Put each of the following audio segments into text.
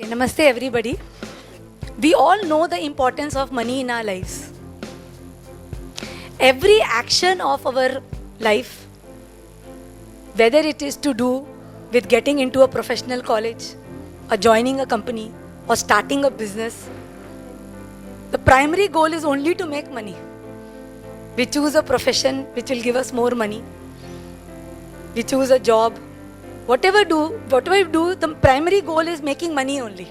Namaste everybody. We all know the importance of money in our lives. Every action of our life, whether it is to do with getting into a professional college or joining a company or starting a business, the primary goal is only to make money. We choose a profession which will give us more money. We choose a job. Whatever we do, the primary goal is making money only.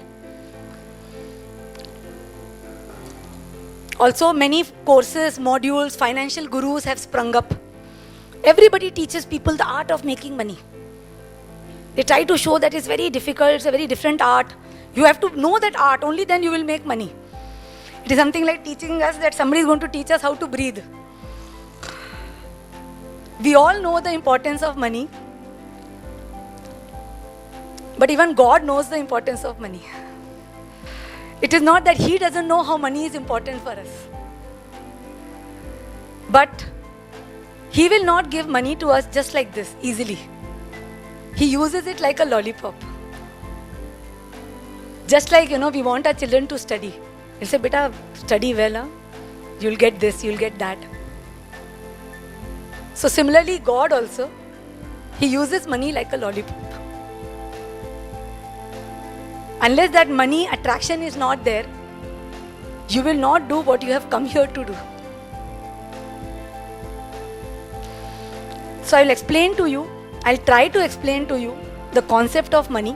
Also, many courses, modules, financial gurus have sprung up. Everybody teaches people the art of making money. They try to show that it's very difficult, it's a very different art. You have to know that art, only then you will make money. It is something like teaching us that somebody is going to teach us how to breathe. We all know the importance of money. But even God knows the importance of money. It is not that He doesn't know how money is important for us. But He will not give money to us just like this, easily. He uses it like a lollipop. Just like, we want our children to study. He'll say, beta, study well, huh? You'll get this, you'll get that. So similarly, God also, He uses money like a lollipop. Unless that money attraction is not there, you will not do what you have come here to do. So I'll try to explain to you the concept of money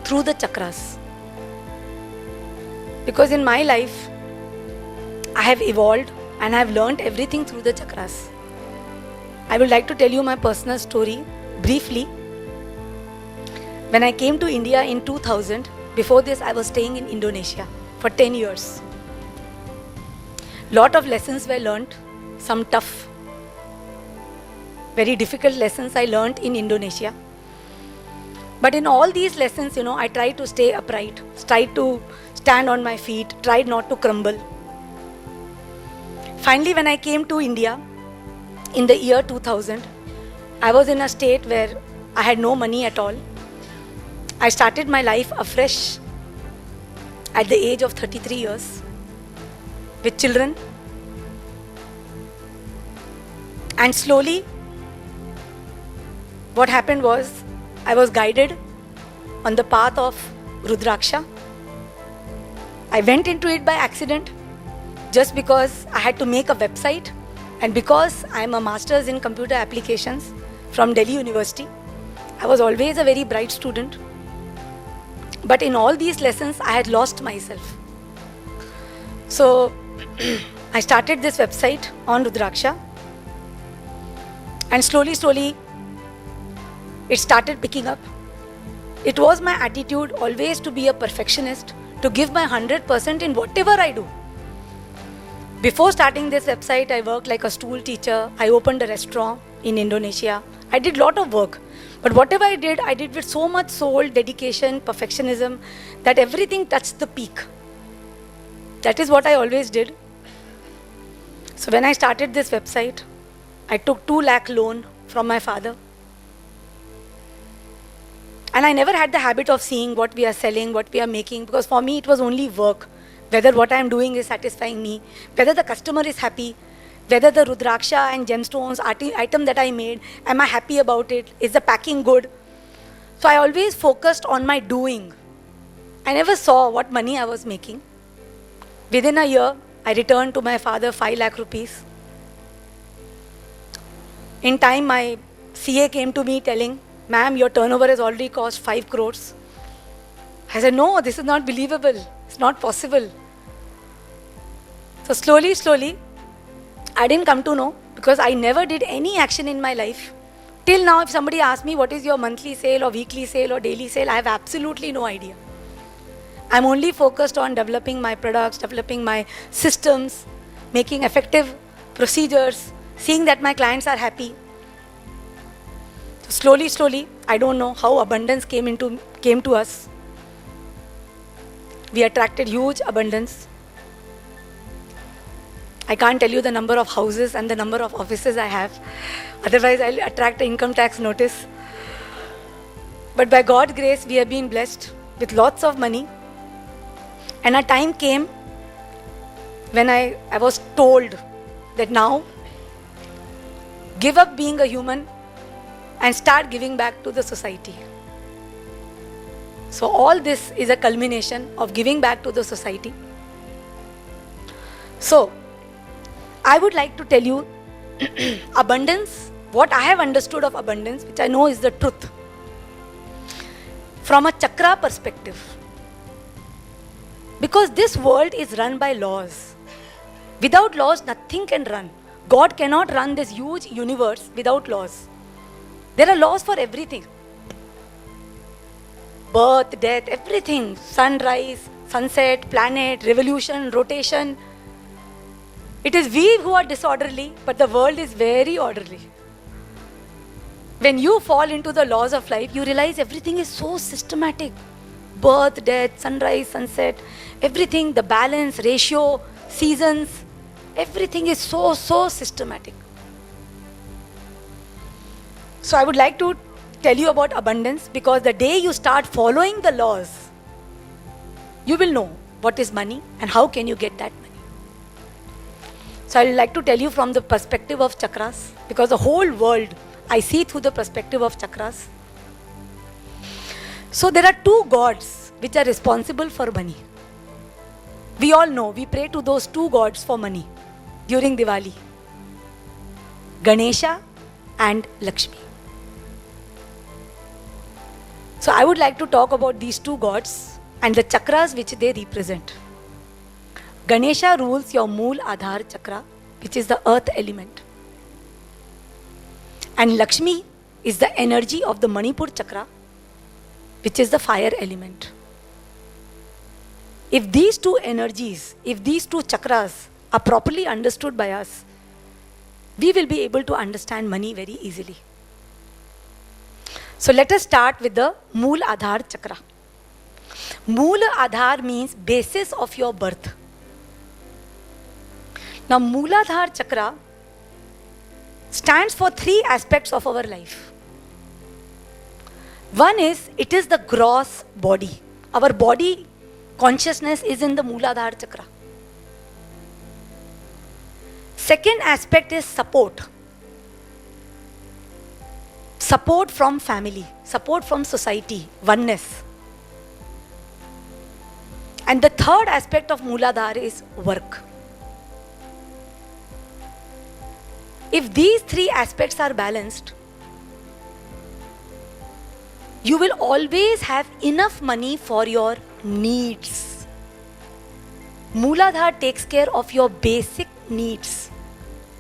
through the chakras. Because in my life, I have evolved and I have learned everything through the chakras. I would like to tell you my personal story briefly. When I came to India in 2000, before this I was staying in Indonesia for 10 years. Lot of lessons were learnt, some tough, very difficult lessons I learnt in Indonesia. But in all these lessons, I tried to stay upright, tried to stand on my feet, tried not to crumble. Finally, when I came to India in the year 2000, I was in a state where I had no money at all. I started my life afresh at the age of 33 years with children. And slowly, what happened was, I was guided on the path of Rudraksha. I went into it by accident just because I had to make a website and because I am a master's in computer applications from Delhi University. I was always a very bright student. But in all these lessons, I had lost myself. So, I started this website on Rudraksha. And slowly, it started picking up. It was my attitude always to be a perfectionist, to give my 100% in whatever I do. Before starting this website, I worked like a school teacher. I opened a restaurant in Indonesia. I did a lot of work. But whatever I did with so much soul, dedication, perfectionism, that everything touched the peak. That is what I always did. So when I started this website, I took 2 lakh loan from my father. And I never had the habit of seeing what we are selling, what we are making, because for me it was only work. Whether what I am doing is satisfying me, whether the customer is happy, whether the Rudraksha and gemstones item that I made, am I happy about it? Is the packing good? So I always focused on my doing. I never saw what money I was making. Within a year, I returned to my father 5 lakh rupees. In time, my CA came to me telling, ma'am, your turnover has already cost 5 crores. I said, no, this is not believable. It's not possible. So slowly, I didn't come to know because I never did any action in my life. Till now, if somebody asks me what is your monthly sale or weekly sale or daily sale, I have absolutely no idea. I'm only focused on developing my products, developing my systems, making effective procedures, seeing that my clients are happy. So slowly, I don't know how abundance came to us. We attracted huge abundance. I can't tell you the number of houses and the number of offices I have. Otherwise, I'll attract an income tax notice. But by God's grace, we have been blessed. with lots of money. And a time came when I was told that now give up being a human and start giving back to the society. So all this is a culmination of giving back to the society. So I would like to tell you abundance, what I have understood of abundance, which I know is the truth, from a chakra perspective. Because this world is run by laws. Without laws, nothing can run. God cannot run this huge universe without laws. There are laws for everything. Birth, death, everything. Sunrise, sunset, planet, revolution, rotation. It is we who are disorderly, but the world is very orderly. When you fall into the laws of life, you realize everything is so systematic. Birth, death, sunrise, sunset, everything, the balance, ratio, seasons, everything is so systematic. So I would like to tell you about abundance, because the day you start following the laws, you will know what is money and how can you get that money. So I would like to tell you from the perspective of chakras, because the whole world I see through the perspective of chakras. So there are two gods which are responsible for money. We all know, we pray to those two gods for money during Diwali. Ganesha and Lakshmi. So I would like to talk about these two gods and the chakras which they represent. Ganesha rules your Mooladhara Chakra, which is the earth element. And Lakshmi is the energy of the Manipur Chakra, which is the fire element. If these two energies, if these two chakras are properly understood by us, we will be able to understand money very easily. So let us start with the Mooladhara Chakra. Mooladhara means basis of your birth. Now Mooladhara Chakra stands for three aspects of our life. One is, it is the gross body. Our body consciousness is in the Mooladhara Chakra. Second aspect is support. Support from family, support from society, oneness. And the third aspect of Mooladhara is work. If these three aspects are balanced, you will always have enough money for your needs. Mooladhara takes care of your basic needs.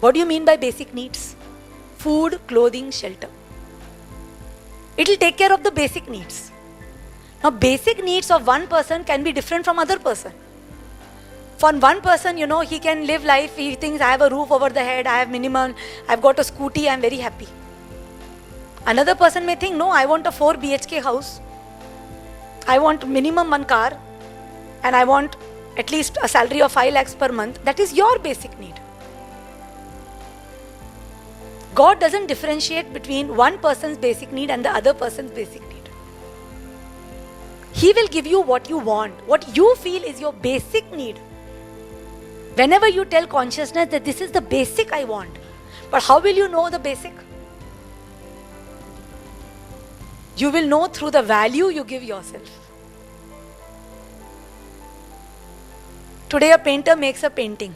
What do you mean by basic needs? Food, clothing, shelter. It will take care of the basic needs. Now, basic needs of one person can be different from other person. For one person, he can live life, he thinks, I have a roof over the head, I have minimum, I've got a scooty, I'm very happy. Another person may think, no, I want a 4 BHK house. I want minimum 1 car, and I want at least a salary of 5 lakhs per month. That is your basic need. God doesn't differentiate between one person's basic need and the other person's basic need. He will give you what you want, what you feel is your basic need. Whenever you tell consciousness that this is the basic I want, but how will you know the basic? You will know through the value you give yourself. Today a painter makes a painting.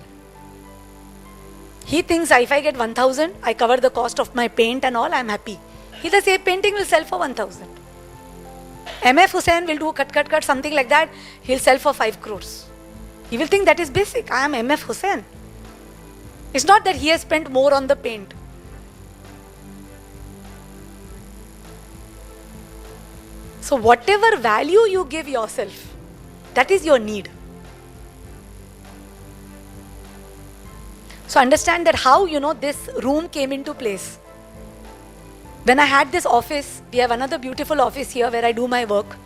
He thinks if I get 1,000, I cover the cost of my paint and all, I am happy. He the same painting will sell for 1,000. MF Hussain will do cut, something like that. He'll sell for 5 crores. He will think that is basic. I am MF Hussain. It's not that he has spent more on the paint. So whatever value you give yourself, that is your need. So understand that how, this room came into place. When I had this office, we have another beautiful office here where I do my work.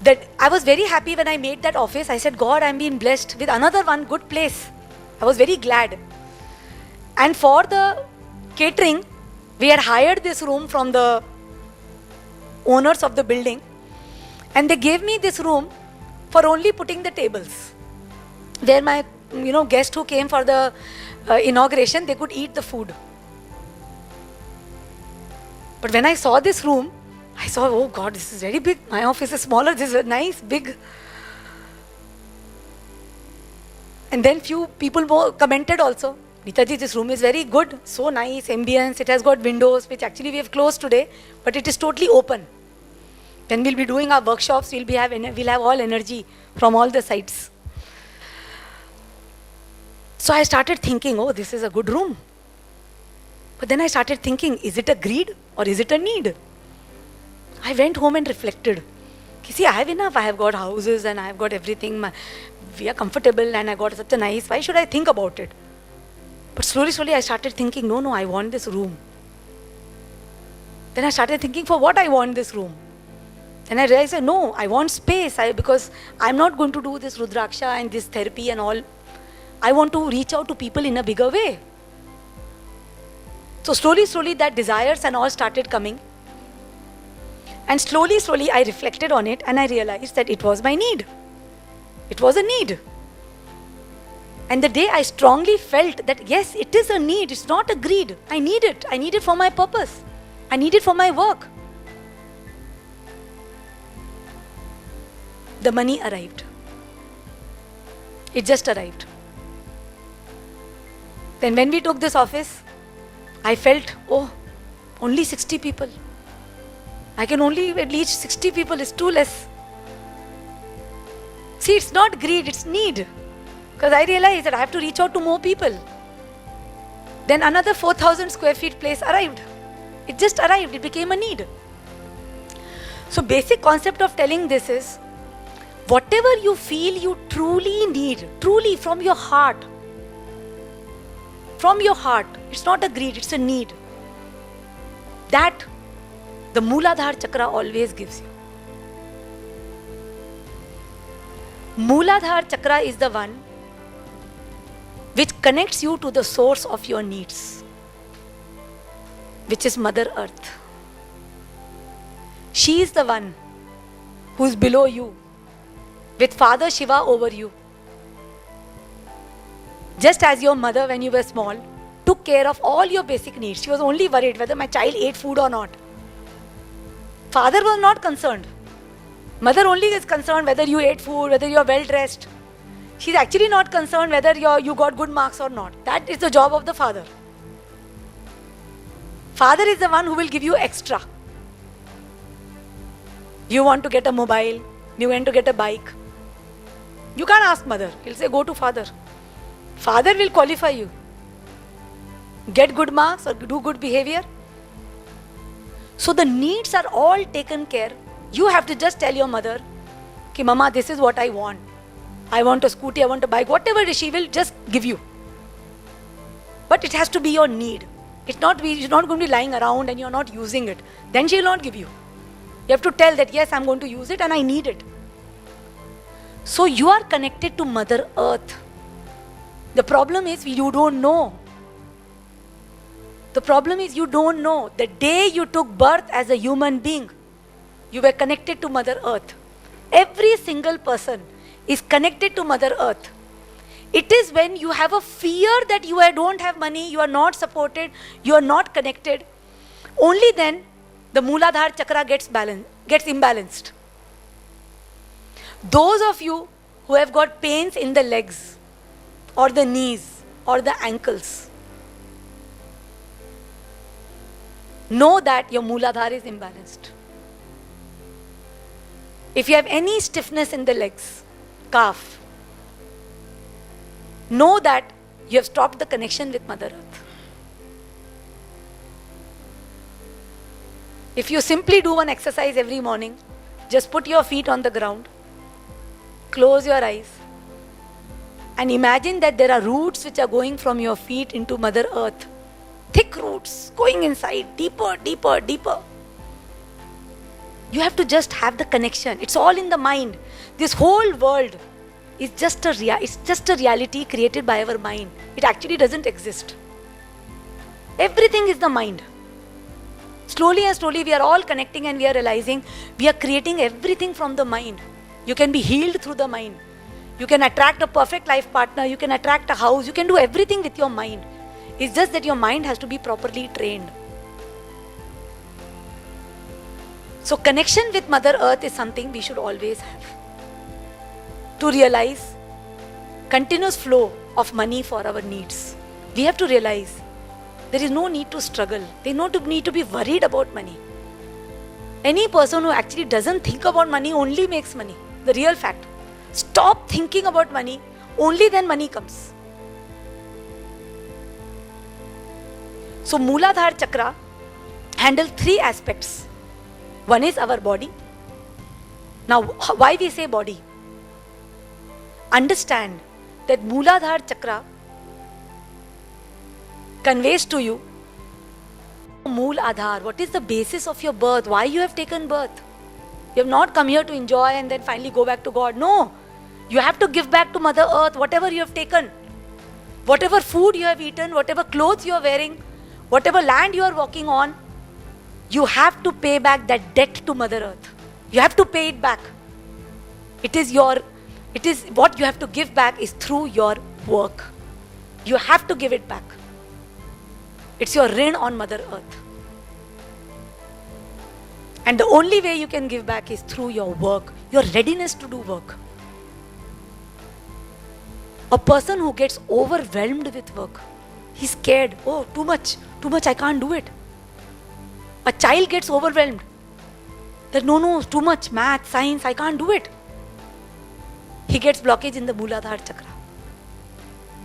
That I was very happy when I made that office. I said, God, I'm being blessed with another one good place. I was very glad. And for the catering, we had hired this room from the owners of the building. And they gave me this room for only putting the tables. Where my guest who came for the inauguration, they could eat the food. But when I saw this room, I saw, oh God, this is very big. My office is smaller. This is nice, big. And then few people more commented also, Neeta ji, this room is very good, so nice, ambience. It has got windows, which actually we have closed today, but it is totally open. When we'll be doing our workshops, we'll have all energy from all the sides. So I started thinking, oh, this is a good room. But then I started thinking, is it a greed or is it a need? I went home and reflected. See, I have enough. I have got houses and I have got everything. We are comfortable and I got such a nice. Why should I think about it? But slowly I started thinking, no, I want this room. Then I started thinking, for what I want this room? Then I realized, no, I want space because I'm not going to do this Rudraksha and this therapy and all. I want to reach out to people in a bigger way. So slowly that desires and all started coming. And slowly I reflected on it and I realized that it was my need. It was a need. And the day I strongly felt that yes, it is a need, it's not a greed. I need it. I need it for my purpose. I need it for my work. The money arrived. It just arrived. Then when we took this office, I felt, oh, only 60 people. I can only reach 60 people, it's too less. See, it's not greed, it's need. Because I realized that I have to reach out to more people. Then another 4,000 square feet place arrived. It just arrived, it became a need. So basic concept of telling this is, whatever you feel you truly need, truly from your heart, it's not a greed, it's a need. That the Mooladhara Chakra always gives you. Mooladhara Chakra is the one which connects you to the source of your needs, which is Mother Earth. She is the one who is below you, with Father Shiva over you. Just as your mother, when you were small, took care of all your basic needs. She was only worried whether my child ate food or not. Father was not concerned. Mother only is concerned whether you ate food, whether you are well dressed. She is actually not concerned whether you got good marks or not. That is the job of the father. Father is the one who will give you extra. You want to get a mobile, you want to get a bike. You can't ask mother. He'll say, go to father. Father will qualify you. Get good marks or do good behavior. So the needs are all taken care. You have to just tell your mother, "Ki Mama, this is what I want. I want a scooty, I want a bike," whatever it is, she will just give you. But it has to be your need. You're not going to be lying around and you're not using it. Then she will not give you. You have to tell that, yes, I'm going to use it and I need it. So you are connected to Mother Earth. The problem is you don't know. The problem is you don't know. The day you took birth as a human being, you were connected to Mother Earth. Every single person is connected to Mother Earth. It is when you have a fear that you don't have money, you are not supported, you are not connected, only then the Mooladhara Chakra gets imbalanced. Those of you who have got pains in the legs or the knees or the ankles, know that your Mooladhara is imbalanced. If you have any stiffness in the legs, calf, know that you have stopped the connection with Mother Earth. If you simply do one exercise every morning, just put your feet on the ground, close your eyes, and imagine that there are roots which are going from your feet into Mother Earth. Thick roots going inside, deeper, deeper, deeper. You have to just have the connection. It's all in the mind. This whole world is just a reality created by our mind. It actually doesn't exist. Everything is the mind. Slowly and slowly we are all connecting and we are realizing we are creating everything from the mind. You can be healed through the mind. You can attract a perfect life partner. You can attract a house. You can do everything with your mind. It's just that your mind has to be properly trained. So connection with Mother Earth is something we should always have. To realize continuous flow of money for our needs. We have to realize there is no need to struggle. There is no need to be worried about money. Any person who actually doesn't think about money only makes money. The real fact. Stop thinking about money, only then money comes. So Mooladhara Chakra handles 3 aspects. One is our body. Now why we say body? Understand that Mooladhara Chakra conveys to you Mooladhara. What is the basis of your birth? Why you have taken birth? You have not come here to enjoy and then finally go back to God. No. You have to give back to Mother Earth whatever you have taken. Whatever food you have eaten, whatever clothes you are wearing, whatever land you are walking on, you have to pay back that debt to Mother Earth. You have to pay it back. It is what you have to give back is through your work. You have to give it back. It's your rin on Mother Earth. And the only way you can give back is through your work, your readiness to do work. A person who gets overwhelmed with work, he's scared. Oh, too much, I can't do it. A child gets overwhelmed. That no, too much, math, science, I can't do it. He gets blockage in the Mooladhara Chakra.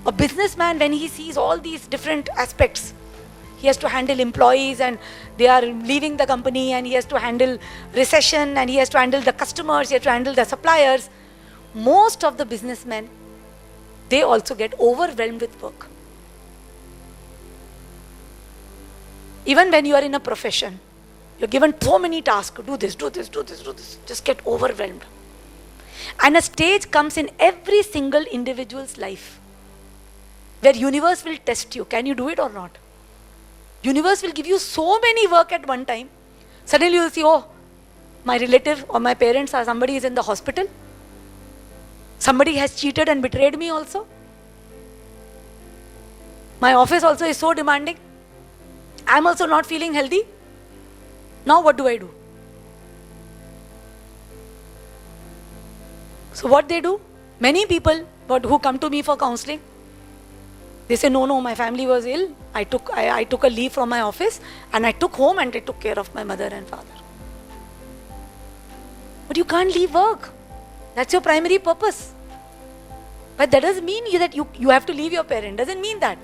A businessman, when he sees all these different aspects, he has to handle employees and they are leaving the company, and he has to handle recession, and he has to handle the customers, he has to handle the suppliers. Most of the businessmen, they also get overwhelmed with work. Even when you are in a profession, you're given so many tasks, do this, just get overwhelmed. And a stage comes in every single individual's life where universe will test you. Can you do it or not? Universe will give you so many work at one time. Suddenly you will see, oh, my relative or my parents or somebody is in the hospital. Somebody has cheated and betrayed me also. My office also is so demanding. I'm also not feeling healthy. Now what do I do? So what they do? Many people who come to me for counselling, they say, no, my family was ill. I took a leave from my office and I took home and I took care of my mother and father. But you can't leave work. That's your primary purpose. But that doesn't mean that you have to leave your parent. Doesn't mean that.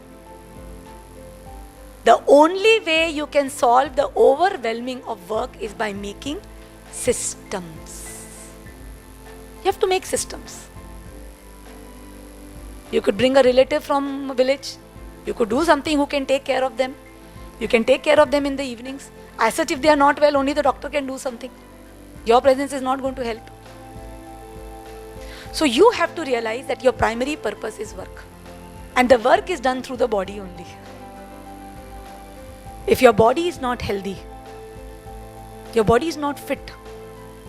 The only way you can solve the overwhelming of work is by making systems. You have to make systems. You could bring a relative from a village. You could do something who can take care of them. You can take care of them in the evenings. As such, if they are not well, only the doctor can do something. Your presence is not going to help. So you have to realize that your primary purpose is work. And the work is done through the body only. If your body is not healthy, your body is not fit,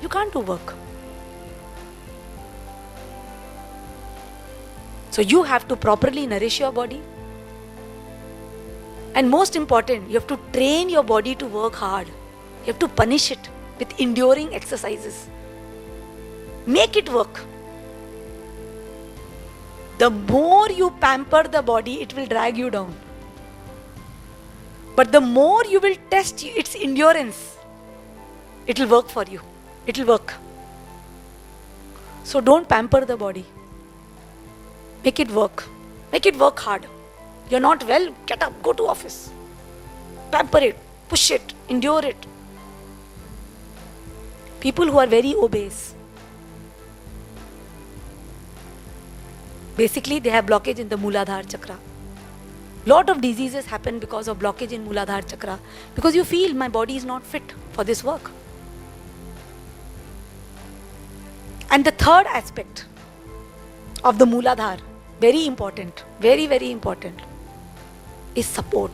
you can't do work. So you have to properly nourish your body. And most important, you have to train your body to work hard. You have to punish it with enduring exercises. Make it work. The more you pamper the body, it will drag you down. But the more you will test its endurance, it will work for you. It will work. So don't pamper the body. Make it work. Make it work hard. You're not well, get up, go to office. Pamper it, push it, endure it. People who are very obese, basically they have blockage in the Mooladhara Chakra. Lot of diseases happen because of blockage in Mooladhara Chakra, because you feel my body is not fit for this work. And the third aspect of the Mooladhara, very important, very, very important, is support.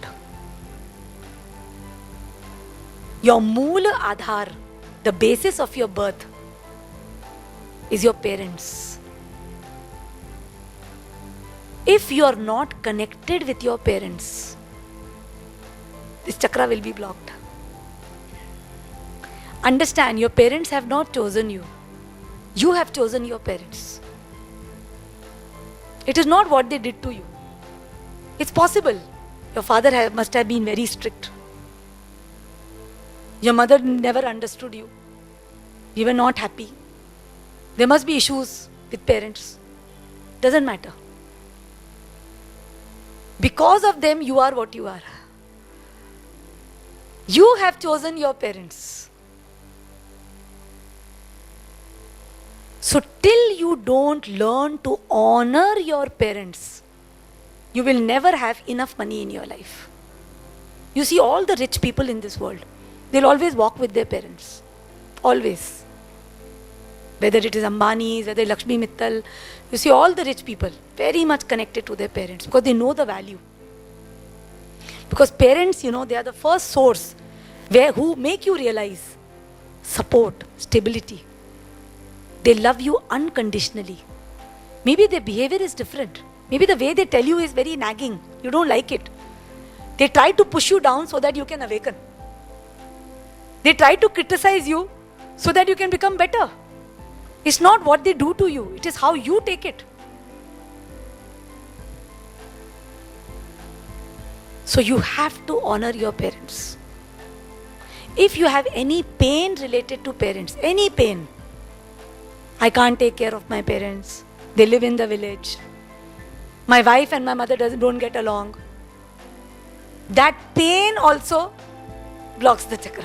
Your Mooladhara, the basis of your birth, is your parents. If you are not connected with your parents, this chakra will be blocked. Understand, your parents have not chosen you. You have chosen your parents. It is not what they did to you. It's possible. Your father must have been very strict. Your mother never understood you. You were not happy. There must be issues with parents. Doesn't matter. Because of them, you are what you are. You have chosen your parents. So till you don't learn to honor your parents, you will never have enough money in your life. You see all the rich people in this world, they'll always walk with their parents. Always. Whether it is Ambani's, whether Lakshmi Mittal, you see all the rich people very much connected to their parents because they know the value. Because parents, they are the first source who make you realize support, stability. They love you unconditionally. Maybe their behavior is different. Maybe the way they tell you is very nagging. You don't like it. They try to push you down so that you can awaken. They try to criticize you so that you can become better. It's not what they do to you. It is how you take it. So you have to honor your parents. If you have any pain related to parents, any pain, I can't take care of my parents. They live in the village. My wife and my mother don't get along. That pain also blocks the chakra.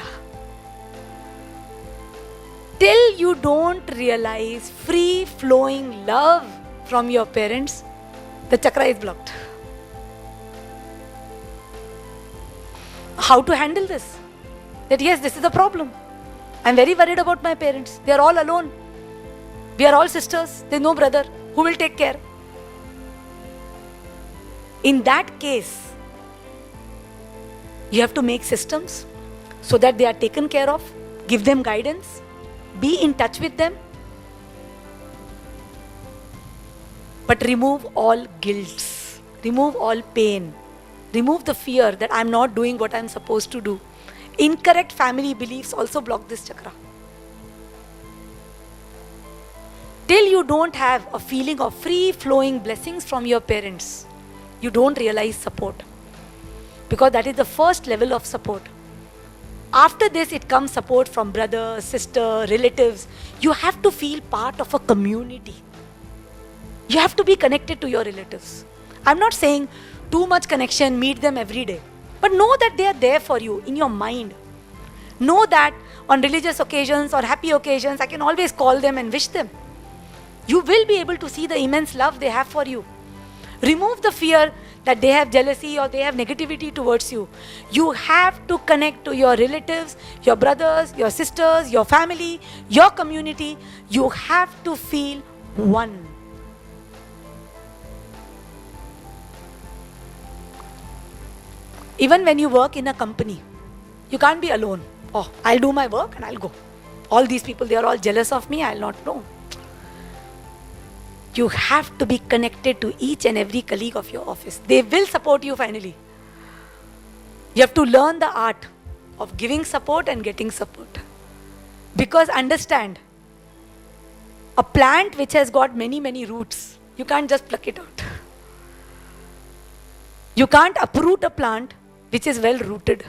Till you don't realize free flowing love from your parents, the chakra is blocked. How to handle this? That yes, this is the problem. I'm very worried about my parents. They are all alone. We are all sisters. There's no brother. Who will take care? In that case, you have to make systems so that they are taken care of. Give them guidance. Be in touch with them. But remove all guilts. Remove all pain. Remove the fear that I'm not doing what I'm supposed to do. Incorrect family beliefs also block this chakra. Till you don't have a feeling of free flowing blessings from your parents, you don't realize support. Because that is the first level of support. After this, it comes support from brother, sister, relatives. You have to feel part of a community. You have to be connected to your relatives. I'm not saying too much connection, meet them every day. But know that they are there for you in your mind. Know that on religious occasions or happy occasions, I can always call them and wish them. You will be able to see the immense love they have for you. Remove the fear that they have jealousy or they have negativity towards you. You have to connect to your relatives, your brothers, your sisters, your family, your community. You have to feel one. Even when you work in a company, you can't be alone. Oh, I'll do my work and I'll go. All these people, they are all jealous of me, I'll not know. You have to be connected to each and every colleague of your office. They will support you finally. You have to learn the art of giving support and getting support. Because understand, a plant which has got many, many roots, you can't just pluck it out. You can't uproot a plant which is well rooted.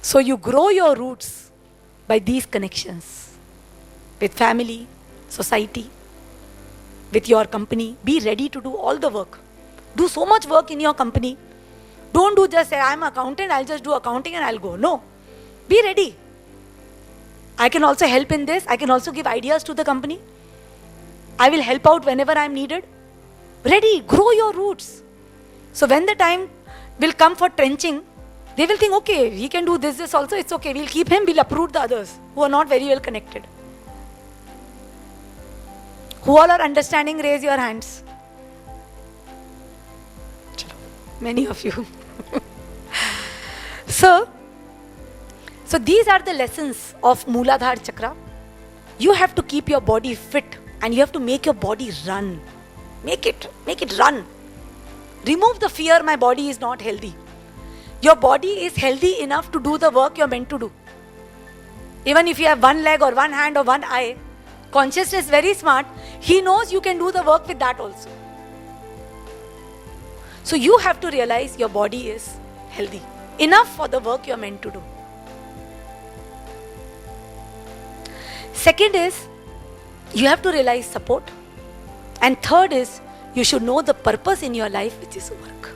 So you grow your roots by these connections. With family, society, with your company. Be ready to do all the work. Do so much work in your company. Don't do just say, I'm an accountant, I'll just do accounting and I'll go. No. Be ready. I can also help in this. I can also give ideas to the company. I will help out whenever I'm needed. Ready. Grow your roots. So when the time will come for trenching, they will think, okay, he can do this also. It's okay. We'll keep him. We'll uproot the others who are not very well connected. Who all are understanding, raise your hands. Many of you. So these are the lessons of Mooladhara Chakra. You have to keep your body fit and you have to make your body run. Make it run. Remove the fear, my body is not healthy. Your body is healthy enough to do the work you're meant to do. Even if you have one leg or one hand or one eye, consciousness is very smart. He knows you can do the work with that also. So you have to realize your body is healthy enough for the work you're meant to do. Second is, you have to realize support. And third is, you should know the purpose in your life, which is work.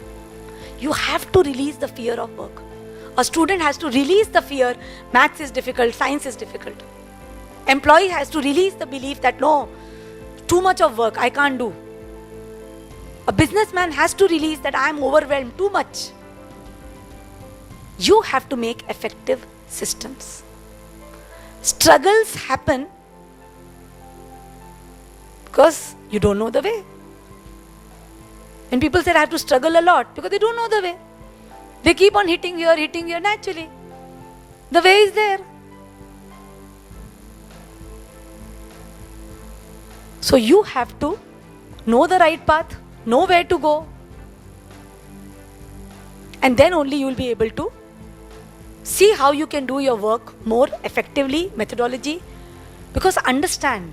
You have to release the fear of work. A student has to release the fear, maths is difficult, science is difficult. Employee has to release the belief that no, too much of work, I can't do. A businessman has to release that I am overwhelmed, too much. You have to make effective systems. Struggles happen because you don't know the way. And people say I have to struggle a lot because they don't know the way. They keep on hitting here naturally. The way is there. So you have to know the right path, know where to go. And then only you will be able to see how you can do your work more effectively, methodology. Because understand,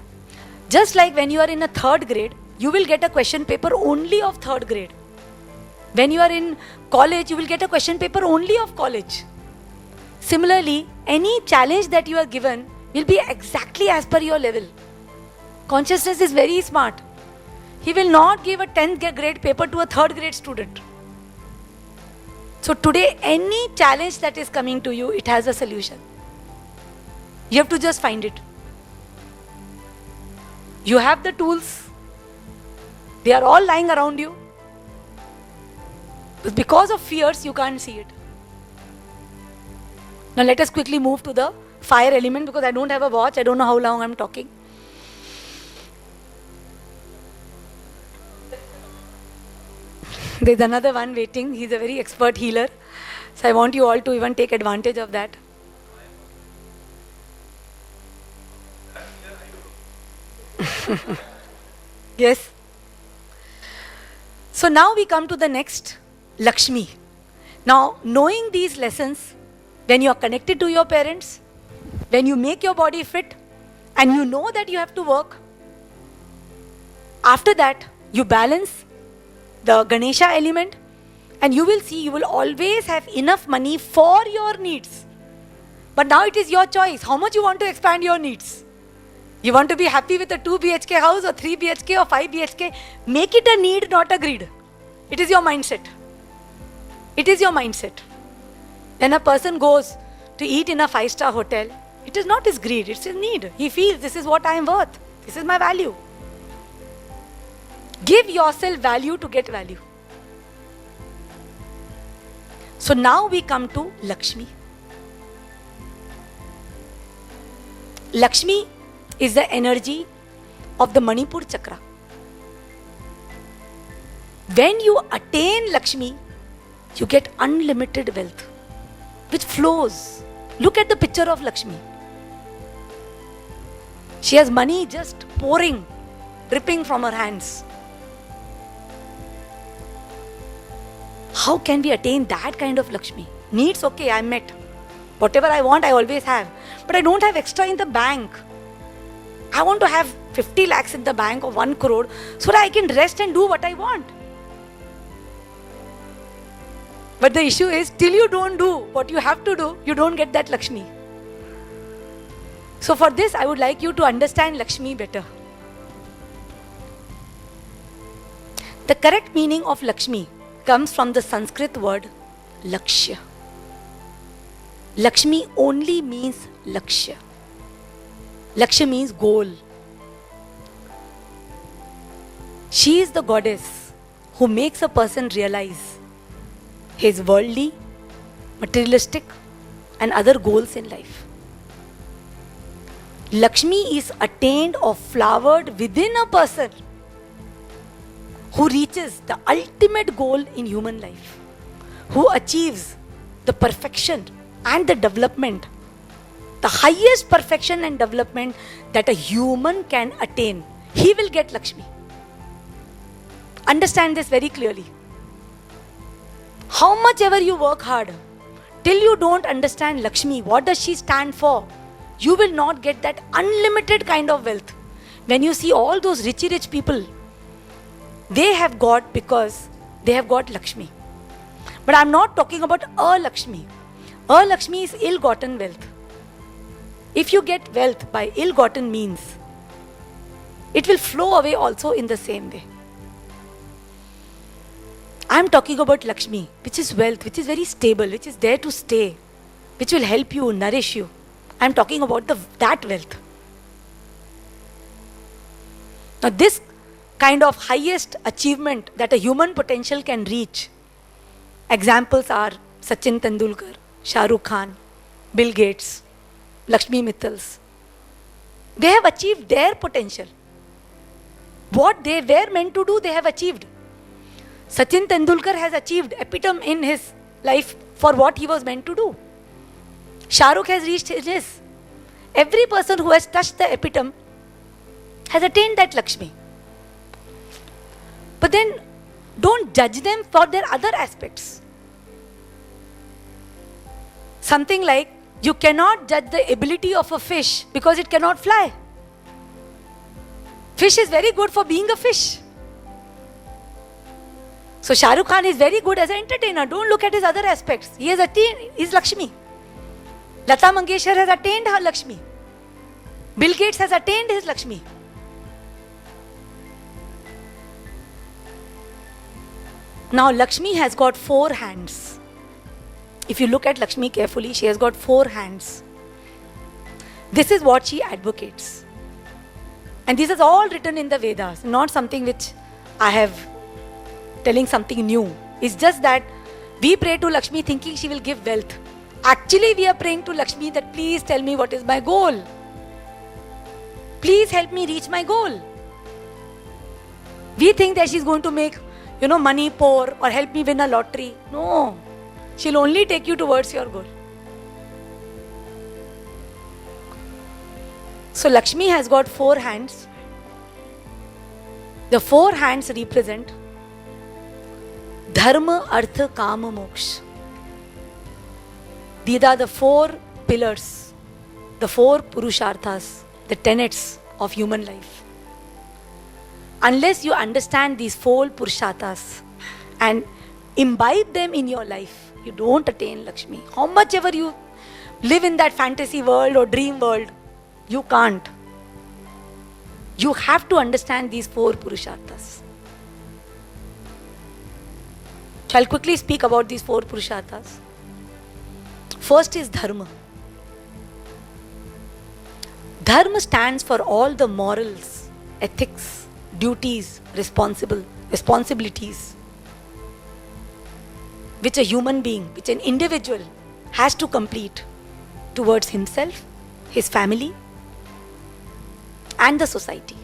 just like when you are in a third grade, you will get a question paper only of third grade. When you are in college, you will get a question paper only of college. Similarly, any challenge that you are given will be exactly as per your level. Consciousness is very smart. He will not give a 10th grade paper to a third grade student. So today, any challenge that is coming to you, it has a solution. You have to just find it. You have the tools. They are all lying around you. But because of fears, you can't see it. Now let us quickly move to the fire element because I don't have a watch. I don't know how long I'm talking. There's another one waiting. He's a very expert healer. So I want you all to even take advantage of that. Yes. So now we come to the next, Lakshmi. Now, knowing these lessons, when you are connected to your parents, when you make your body fit, and you know that you have to work, after that, you balance the Ganesha element, and you will see you will always have enough money for your needs. But now it is your choice, how much you want to expand your needs. You want to be happy with a 2 BHK house or 3 BHK or 5 BHK, make it a need, not a greed. It is your mindset. It is your mindset. When a person goes to eat in a 5-star hotel, it is not his greed, it's his need. He feels this is what I am worth. This is my value. Give yourself value to get value. So now we come to Lakshmi. Lakshmi is the energy of the Manipur chakra. When you attain Lakshmi, you get unlimited wealth, which flows. Look at the picture of Lakshmi. She has money just pouring, dripping from her hands. How can we attain that kind of Lakshmi? Needs, okay, I'm met. Whatever I want, I always have. But I don't have extra in the bank. I want to have 50 lakhs in the bank or 1 crore so that I can rest and do what I want. But the issue is, till you don't do what you have to do, you don't get that Lakshmi. So for this, I would like you to understand Lakshmi better. The correct meaning of Lakshmi comes from the Sanskrit word Lakshya. Lakshmi only means Lakshya. Lakshya means goal. She is the goddess who makes a person realize his worldly, materialistic and other goals in life. Lakshmi is attained or flowered within a person who reaches the ultimate goal in human life, who achieves the perfection and the development, the highest perfection and development that a human can attain, he will get Lakshmi. Understand this very clearly. How much ever you work hard, till you don't understand Lakshmi, what does she stand for, you will not get that unlimited kind of wealth. When you see all those rich people, they have got because they have got Lakshmi. But I'm not talking about a Lakshmi. A Lakshmi is ill-gotten wealth. If you get wealth by ill-gotten means, it will flow away also in the same way. I'm talking about Lakshmi, which is wealth, which is very stable, which is there to stay, which will help you, nourish you. I'm talking about that wealth. Now this kind of highest achievement that a human potential can reach, examples are Sachin Tendulkar, Shah Rukh Khan, Bill Gates, Lakshmi Mittals. They have achieved their potential. What they were meant to do, they have achieved. Sachin Tendulkar has achieved epitome in his life for what he was meant to do. Shah Rukh has reached his. Every person who has touched the epitome has attained that Lakshmi. But then don't judge them for their other aspects. Something like, you cannot judge the ability of a fish because it cannot fly. Fish is very good for being a fish. So Shah Rukh Khan is very good as an entertainer. Don't look at his other aspects. He has attained his Lakshmi. Lata Mangeshkar has attained her Lakshmi. Bill Gates has attained his Lakshmi. Now Lakshmi has got 4 hands. If you look at Lakshmi carefully, she has got 4 hands. This is what she advocates. And this is all written in the Vedas, not something which I have telling something new. It's just that we pray to Lakshmi thinking she will give wealth. Actually, we are praying to Lakshmi that please tell me what is my goal. Please help me reach my goal. We think that she's going to make, money pour or help me win a lottery. No. She'll only take you towards your goal. So Lakshmi has got 4 hands. The 4 hands represent Dharma, Artha, Kama, Moksha. These are the 4 pillars, the 4 Purusharthas, the tenets of human life. Unless you understand these 4 Purusharthas and imbibe them in your life, you don't attain Lakshmi. How much ever you live in that fantasy world or dream world, you can't. You have to understand these 4 Purusharthas. Shall quickly speak about these 4 Purusharthas. First is Dharma. Dharma stands for all the morals, ethics, duties, responsibilities which a human being, which an individual has to complete towards himself, his family, and the society.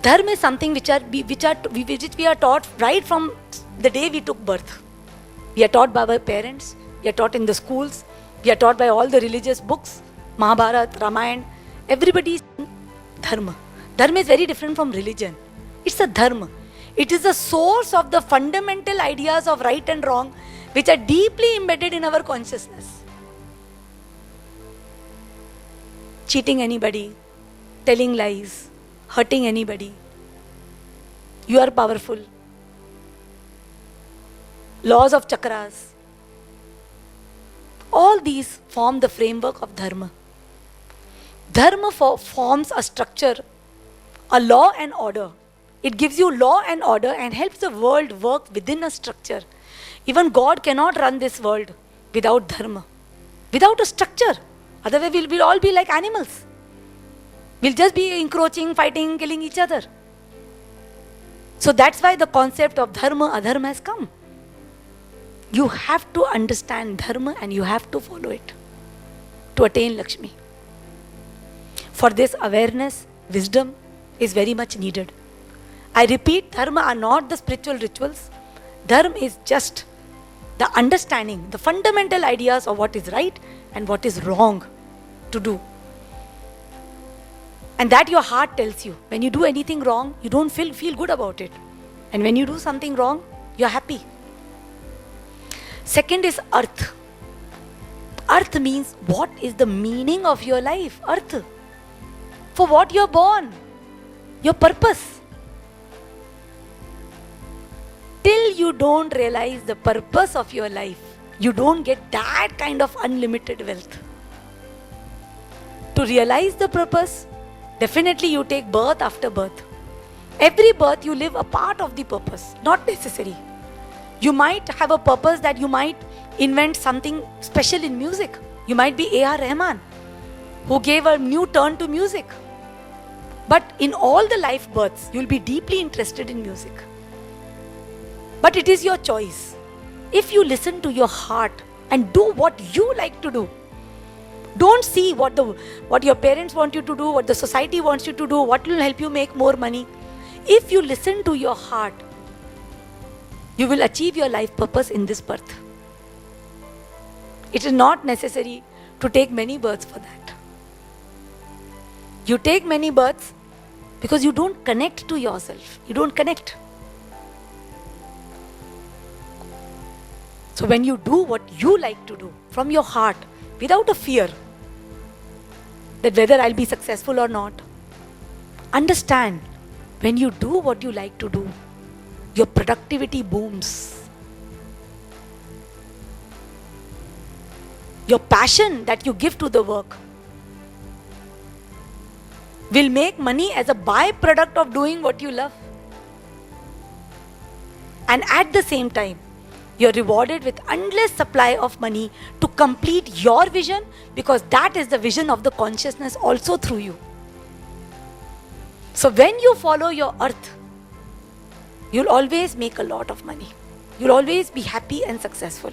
Dharma is something which we are taught right from the day we took birth. We are taught by our parents, we are taught in the schools, we are taught by all the religious books, Mahabharata, Ramayana. Everybody is Dharma. Dharma is very different from religion. It's a Dharma. It is the source of the fundamental ideas of right and wrong which are deeply embedded in our consciousness. Cheating anybody, telling lies, hurting anybody. You are powerful. Laws of chakras. All these form the framework of Dharma. Dharma forms a structure, a law and order. It gives you law and order and helps the world work within a structure. Even God cannot run this world without Dharma, without a structure. Otherwise, we'll all be like animals. We'll just be encroaching, fighting, killing each other. So that's why the concept of Dharma, Adharma has come. You have to understand Dharma and you have to follow it to attain Lakshmi. For this, awareness, wisdom is very much needed. I repeat, Dharma are not the spiritual rituals. Dharma is just the understanding, the fundamental ideas of what is right and what is wrong to do. And that your heart tells you. When you do anything wrong, you don't feel good about it. And when you do something wrong, you're happy. Second is Arth. Arth means what is the meaning of your life? Arth. For what you're born. Your purpose. Till you don't realize the purpose of your life, you don't get that kind of unlimited wealth. To realize the purpose, definitely you take birth after birth. Every birth you live a part of the purpose, not necessary. You might have a purpose that you might invent something special in music. You might be A.R. Rahman, who gave a new turn to music. But in all the life births, you'll be deeply interested in music. But it is your choice. If you listen to your heart and do what you like to do, don't see what your parents want you to do, what the society wants you to do, what will help you make more money. If you listen to your heart, you will achieve your life purpose in this birth. It is not necessary to take many births for that. You take many births because you don't connect to yourself. You don't connect. So when you do what you like to do from your heart, without a fear that whether I'll be successful or not, understand, when you do what you like to do, your productivity booms. Your passion that you give to the work will make money as a byproduct of doing what you love. And at the same time, you're rewarded with endless supply of money to complete your vision, because that is the vision of the consciousness also through you. So when you follow your earth, you'll always make a lot of money. You'll always be happy and successful.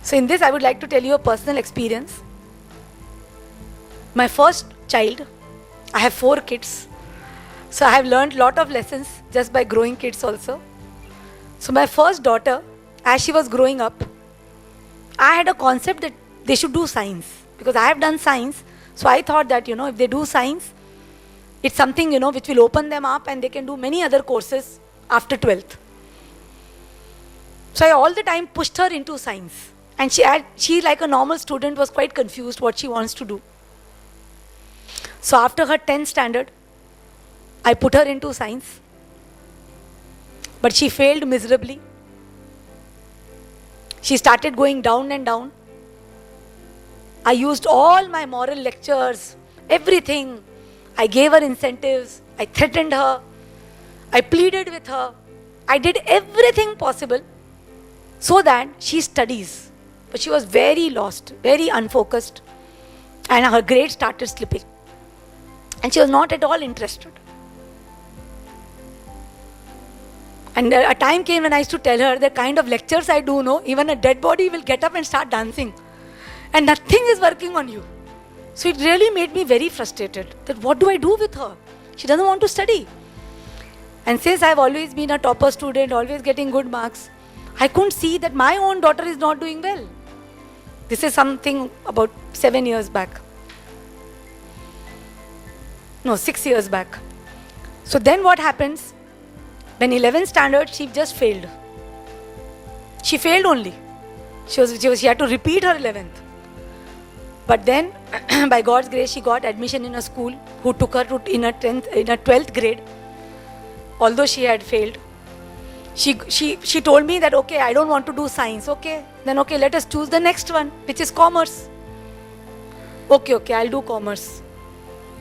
So in this, I would like to tell you a personal experience. My first child, I have 4 kids. So I have learned a lot of lessons just by growing kids also. So my first daughter, as she was growing up, I had a concept that they should do science. Because I have done science. So I thought that, if they do science, it's something, which will open them up and they can do many other courses after 12th. So I all the time pushed her into science. And she like a normal student, was quite confused what she wants to do. So after her 10th standard, I put her into science. But she failed miserably. She started going down and down. I used all my moral lectures, everything. I gave her incentives. I threatened her. I pleaded with her. I did everything possible so that she studies. But she was very lost, very unfocused. And her grades started slipping. And she was not at all interested. And a time came when I used to tell her the kind of lectures I do, even a dead body will get up and start dancing. And nothing is working on you. So it really made me very frustrated that what do I do with her? She doesn't want to study. And since I've always been a topper student, always getting good marks, I couldn't see that my own daughter is not doing well. This is something about 7 years back. No, 6 years back. So then what happens? When 11th standard, she just failed. She failed only. She had to repeat her 11th. But then, by God's grace, she got admission in a school who took her in a 12th grade. Although she had failed. She told me that, okay, I don't want to do science. Okay, then okay, let us choose the next one, which is commerce. Okay, I'll do commerce.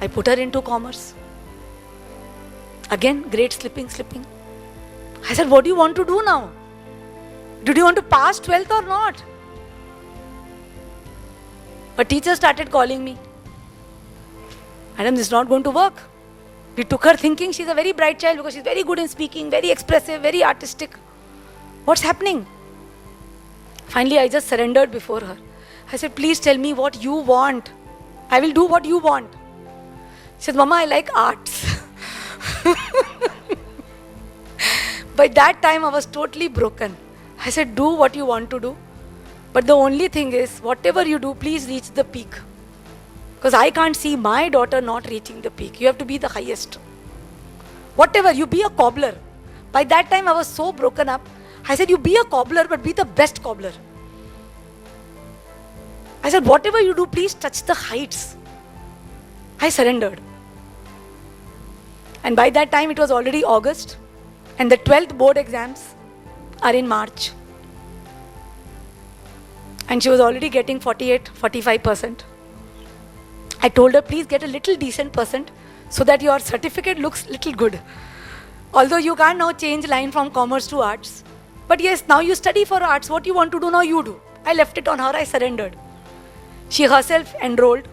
I put her into commerce. Again, grade slipping. I said, what do you want to do now? Did you want to pass 12th or not? A teacher started calling me. Madam, this is not going to work. We took her thinking she's a very bright child because she's very good in speaking, very expressive, very artistic. What's happening? Finally, I just surrendered before her. I said, please tell me what you want. I will do what you want. She said, Mama, I like arts. By that time, I was totally broken. I said, do what you want to do. But the only thing is, whatever you do, please reach the peak. Because I can't see my daughter not reaching the peak. You have to be the highest. Whatever, you be a cobbler. By that time, I was so broken up. I said, you be a cobbler, but be the best cobbler. I said, whatever you do, please touch the heights. I surrendered. And by that time, it was already August. And the 12th board exams are in March. And she was already getting 45%. I told her, please get a little decent percent so that your certificate looks little good. Although you can't now change line from commerce to arts. But yes, now you study for arts. What you want to do, now you do. I left it on her. I surrendered. She herself enrolled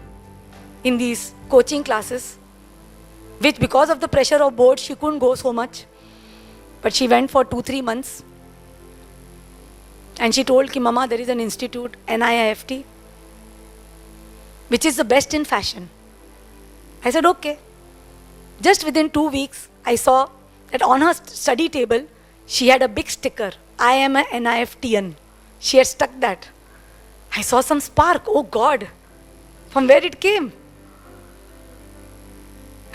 in these coaching classes, which because of the pressure of board, she couldn't go so much. But she went for 2-3 months. And she told ki, Mama, there is an institute, NIIFT, which is the best in fashion. I said, okay. Just within 2 weeks, I saw that on her study table, she had a big sticker, I am a NIFTian. She had stuck that. I saw some spark, oh God, from where it came.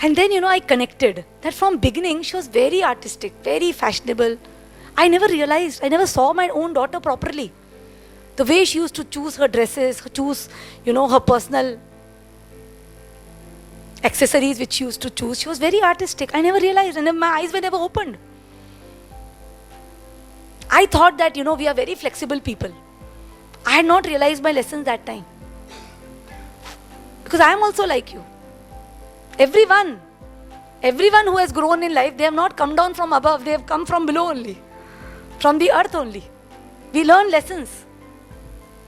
And then, I connected that from beginning, she was very artistic, very fashionable. I never realized, I never saw my own daughter properly. The way she used to choose her dresses, choose, her personal accessories which she used to choose. She was very artistic. I never realized, and my eyes were never opened. I thought that, we are very flexible people. I had not realized my lessons that time. Because I am also like you. Everyone who has grown in life, they have not come down from above, they have come from below only. From the earth only. We learn lessons.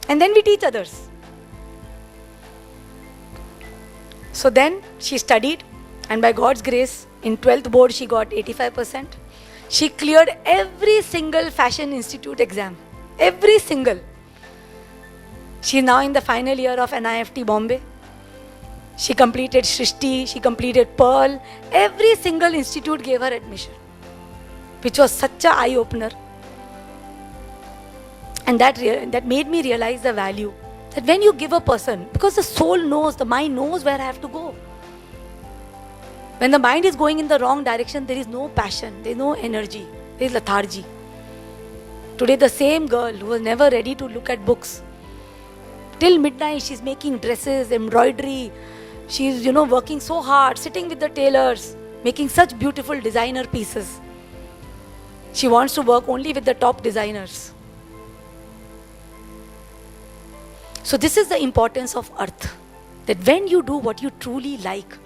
And then we teach others. So then she studied, and by God's grace, in 12th board she got 85%. She cleared every single fashion institute exam. Every single. She is now in the final year of NIFT Bombay. She completed Shrishti, she completed Pearl. Every single institute gave her admission, which was such an eye-opener. And that made me realize the value. That when you give a person, because the soul knows, the mind knows where I have to go. When the mind is going in the wrong direction, there is no passion, there is no energy, there is lethargy. Today the same girl who was never ready to look at books, till midnight she's making dresses, embroidery, she's working so hard, sitting with the tailors, making such beautiful designer pieces. She wants to work only with the top designers. So this is the importance of earth. That when you do what you truly like,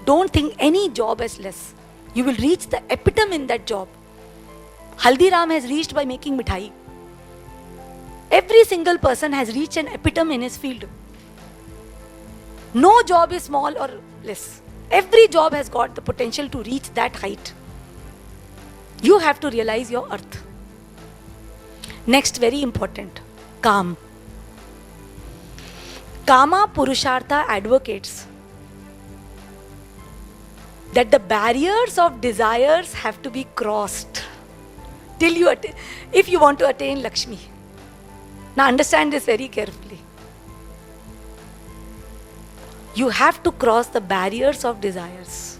don't think any job as less. You will reach the epitome in that job. Haldiram has reached by making mithai. Every single person has reached an epitome in his field. No job is small or less. Every job has got the potential to reach that height. You have to realize your earth. Next, very important, calm. Kama Purushartha advocates that the barriers of desires have to be crossed till you if you want to attain Lakshmi. Now understand this very carefully. You have to cross the barriers of desires.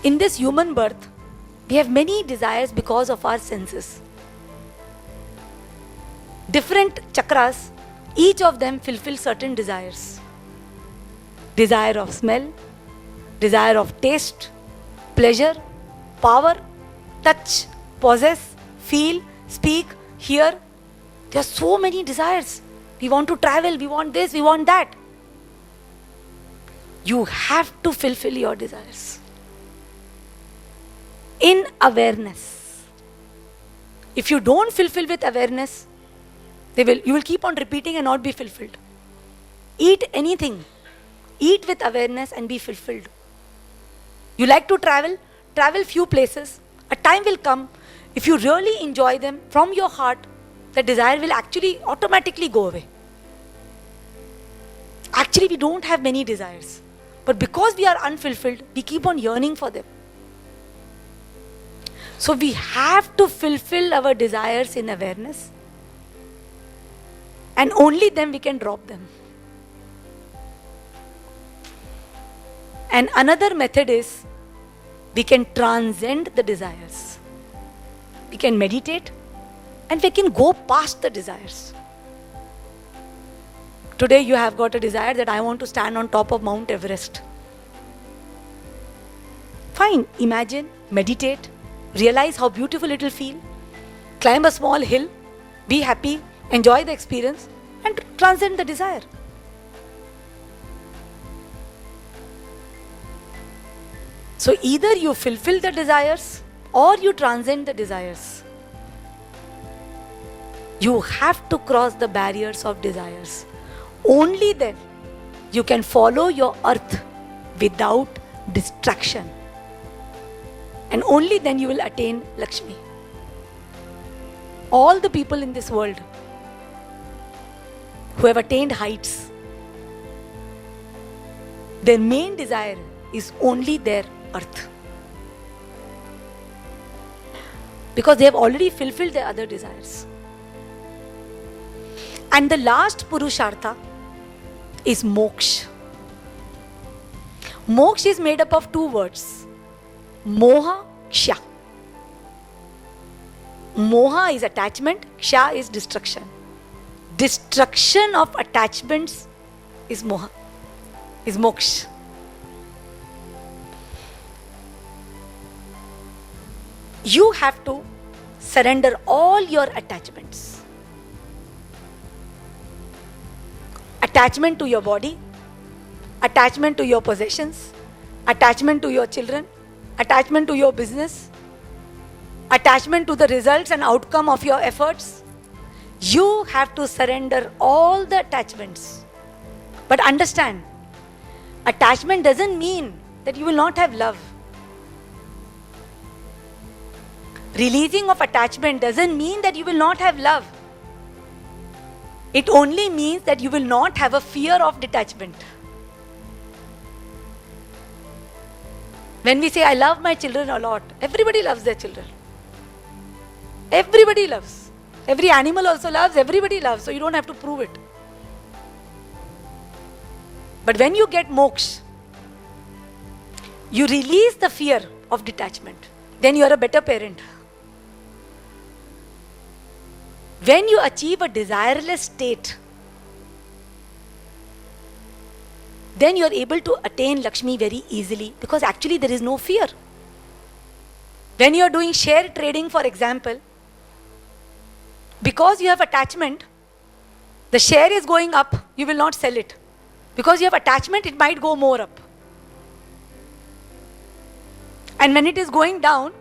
In this human birth, we have many desires because of our senses. Different chakras, each of them fulfill certain desires. Desire of smell, desire of taste, pleasure, power, touch, possess, feel, speak, hear. There are so many desires. We want to travel, we want this, we want that. You have to fulfill your desires. In awareness. If you don't fulfill with awareness, you will keep on repeating and not be fulfilled. Eat anything. Eat with awareness and be fulfilled. You like to travel? Travel few places. A time will come, if you really enjoy them from your heart, the desire will actually automatically go away. Actually, we don't have many desires. But because we are unfulfilled, we keep on yearning for them. So we have to fulfill our desires in awareness, and only then we can drop them. And another method is we can transcend the desires. We can meditate and we can go past the desires. Today you have got a desire that I want to stand on top of Mount Everest. Fine, imagine, meditate, realize how beautiful it will feel, climb a small hill, be happy, enjoy the experience, and transcend the desire. So either you fulfill the desires or you transcend the desires. You have to cross the barriers of desires. Only then you can follow your earth without distraction. And only then you will attain Lakshmi. All the people in this world who have attained heights, their main desire is only their earth. Because they have already fulfilled their other desires. And the last Purushartha is moksha. Moksha is made up of two words. Moha, ksha. Moha is attachment, ksha is destruction. Destruction of attachments is moha, is moksha. You have to surrender all your attachments. Attachment to your body, attachment to your possessions, attachment to your children, attachment to your business, attachment to the results and outcome of your efforts. You have to surrender all the attachments. But understand, attachment doesn't mean that you will not have love. Releasing of attachment doesn't mean that you will not have love. It only means that you will not have a fear of detachment. When we say, I love my children a lot, everybody loves their children. Everybody loves. Every animal also loves, everybody loves, so you don't have to prove it. But when you get moksha, you release the fear of detachment. Then you are a better parent. When you achieve a desireless state, then you are able to attain Lakshmi very easily, because actually there is no fear. When you are doing share trading, for example, because you have attachment, the share is going up, you will not sell it. Because you have attachment, it might go more up. And when it is going down,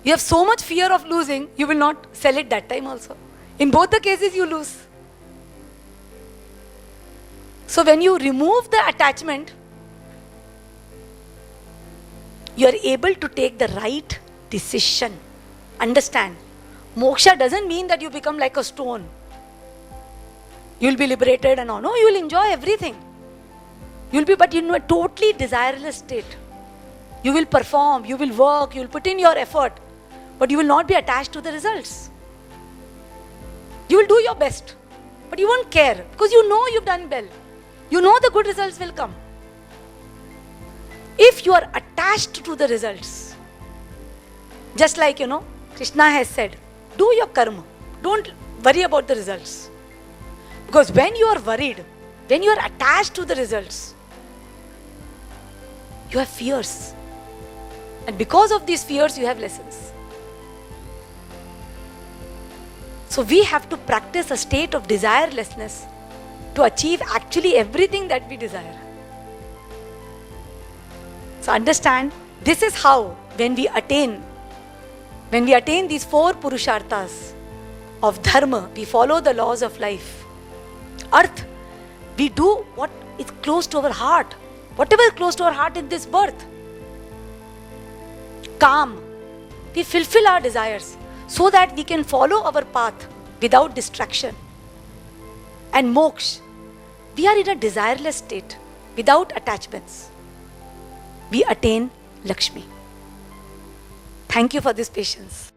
you have so much fear of losing, you will not sell it that time also. In both the cases, you lose. So when you remove the attachment, you are able to take the right decision. Understand, moksha doesn't mean that you become like a stone. You will be liberated and all. No, you will enjoy everything. You will be, but in a totally desireless state. You will perform, you will work, you will put in your effort, but you will not be attached to the results. You will do your best, but you won't care, because you know you've done well. You know the good results will come. If you are attached to the results, just like, Krishna has said, do your karma. Don't worry about the results. Because when you are worried, when you are attached to the results, you have fears. And because of these fears, you have lessons. So we have to practice a state of desirelessness to achieve actually everything that we desire. So understand, this is how when we attain these 4 Purusharthas of Dharma, we follow the laws of life. Earth, we do what is close to our heart. Whatever is close to our heart in this birth. Calm, we fulfill our desires so that we can follow our path without distraction. And moksha, we are in a desireless state without attachments. We attain Lakshmi. Thank Thank you for this patience.